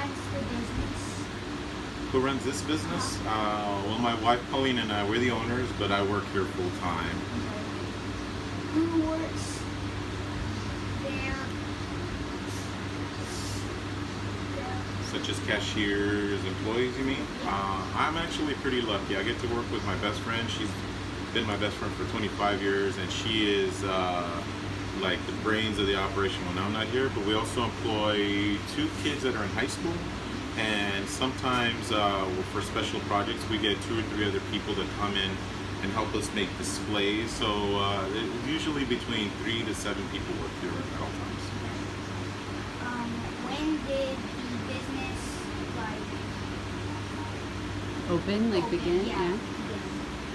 runs the business? Who runs this business? Well, my wife Pauline and I, we're the owners, but I work here full time. Who works there? Such as cashiers, employees, you mean? I'm actually pretty lucky. I get to work with my best friend. She's been my best friend for 25 years, and she is like the brains of the operation when I'm not here. But we also employ 2 kids that are in high school, and sometimes for special projects we get 2 or 3 other people that come in and help us make displays. So usually between 3 to 7 people work here at all times. When did the business Open, like begin? Yeah.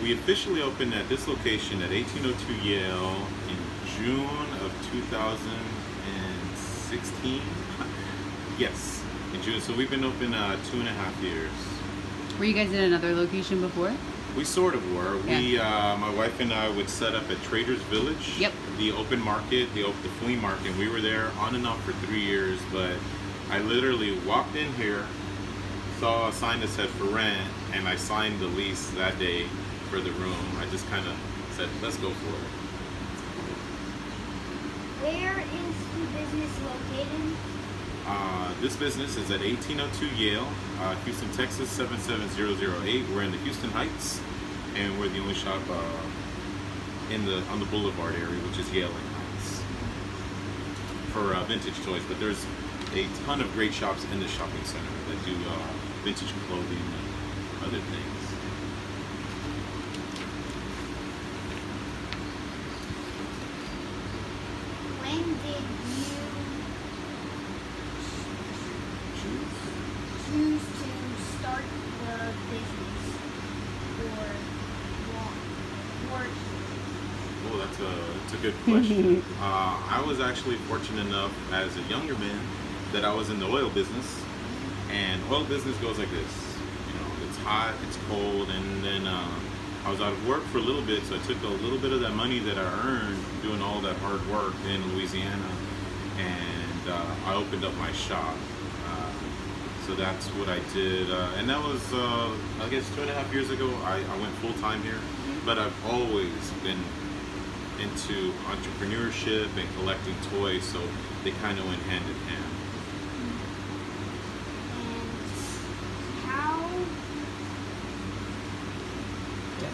We officially opened at this location at 1802 Yale in June of 2016. Yes, in June. So we've been open 2.5 years. Were you guys in another location before? We sort of were. Yeah. We, my wife and I would set up at Traders Village, Yep. the open market, the flea market. We were there on and off for 3 years, but I literally walked in here, saw a sign that said for rent, and I signed the lease that day for the room. I just kind of said, let's go for it. Where is the business located? This business is at 1802 Yale, Houston, Texas 77008. We're in the Houston Heights, and we're the only shop on the Boulevard area, which is Yale and Heights, for vintage toys. But there's a ton of great shops in the shopping center that do vintage clothing and other things. When did you choose to start the business or work? Oh, that's a good question. I was actually fortunate enough as a younger man that I was in the oil business, and oil business goes like this. You know, it's hot, it's cold, and then I was out of work for a little bit, so I took a little bit of that money that I earned doing all that hard work in Louisiana, and I opened up my shop. So that's what I did, and that was, I guess, 2.5 years ago. I went full time here, but I've always been into entrepreneurship and collecting toys, so they kind of went hand in hand. And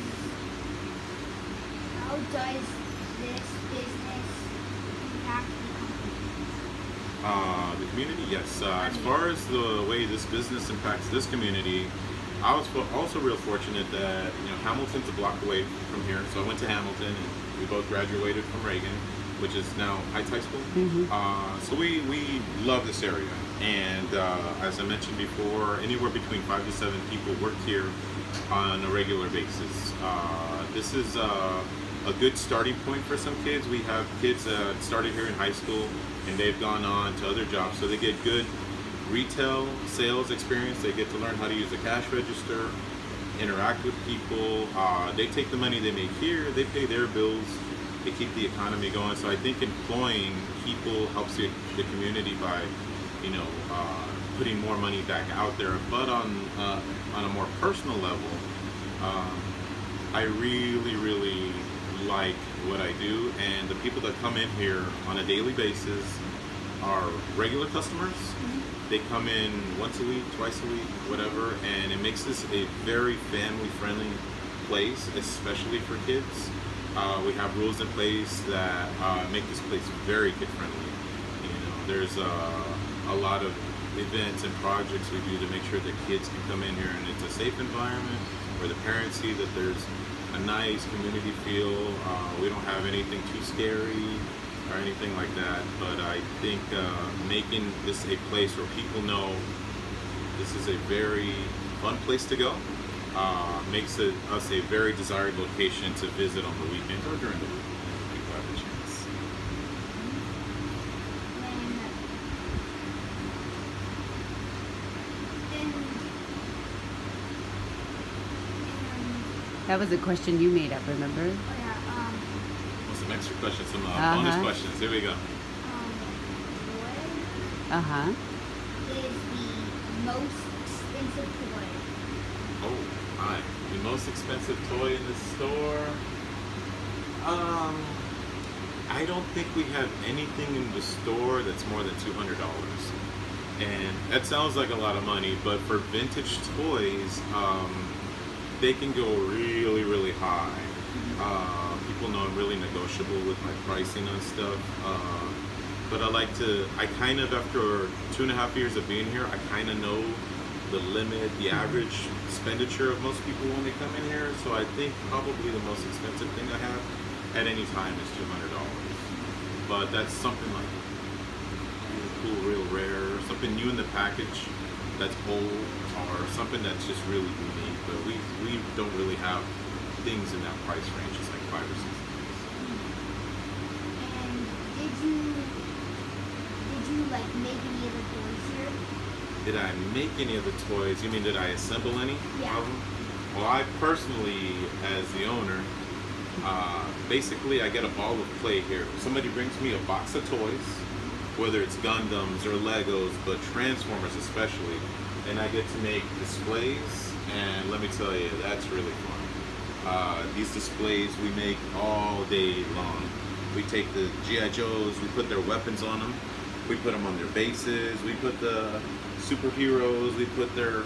how does this business impact the company? The community, yes. As far as the way this business impacts this community, I was also real fortunate that, you know, Hamilton's a block away from here, so I went to Hamilton, and we both graduated from Reagan, which is now Heights High School. So we love this area, and as I mentioned before, anywhere between 5 to 7 people work here on a regular basis. This is a good starting point for some kids. We have kids that started here in high school, and they've gone on to other jobs, so they get good retail sales experience. They get to learn how to use a cash register, interact with people. They take the money they make here, they pay their bills, they keep the economy going. So I think employing people helps the community by, you know, putting more money back out there. But on a more personal level, I really like what I do, and the people that come in here on a daily basis are regular customers. They come in once a week, twice a week, whatever, and it makes this a very family-friendly place, especially for kids. We have rules in place that make this place very kid-friendly. You know, there's a lot of events and projects we do to make sure that kids can come in here and it's a safe environment where the parents see that there's a nice community feel. We don't have anything too scary or anything like that, but I think making this a place where people know this is a very fun place to go makes us a very desired location to visit on the weekends or during the week if people have a chance. That was a question you made up, remember? Well, some extra questions, some bonus questions. Here we go. What Uh-huh. is the most expensive toy? Oh, my. The most expensive toy in the store? I don't think we have anything in the store that's more than $200. And that sounds like a lot of money, but for vintage toys, they can go really, really high. People know I'm really negotiable with my pricing on stuff. But I kind of, after 2.5 years of being here, I kind of know the limit, the average expenditure of most people when they come in here. So I think probably the most expensive thing I have at any time is $200. But that's something like really cool, real rare, something new in the package that's old, or something that's just really unique. But we don't really have things in that price range. It's like 5 or 6 things. And did you like make any of the toys here? Did I make any of the toys? You mean did I assemble any Yeah. of them? Well, I personally, as the owner, basically I get a ball of clay here. Somebody brings me a box of toys, whether it's Gundams or Legos, but Transformers especially, and I get to make displays, and let me tell you, that's really fun. These displays we make all day long. We take the G.I. Joes, we put their weapons on them, we put them on their bases, we put the superheroes, we put their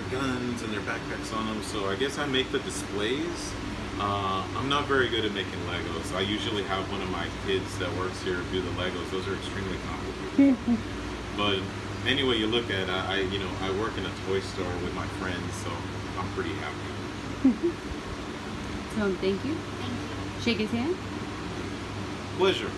guns and their backpacks on them. So I guess I make the displays. I'm not very good at making Legos. I usually have one of my kids that works here do the Legos. Those are extremely complicated. But anyway, you look at it, I work in a toy store with my friends, so I'm pretty happy. So thank you. Thank you. Shake his hand. Pleasure.